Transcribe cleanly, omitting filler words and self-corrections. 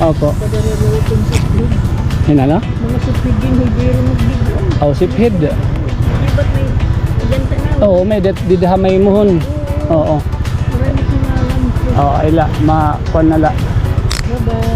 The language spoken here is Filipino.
Opo. Yan ano? Mga sipid din, hindi rin magbigyan. Oh, sipid. Di ba't may ganta na? Oo, may didahamay mohon. Oo. Marami kong alam. Oo, ayla, makuan na la. Bye-bye.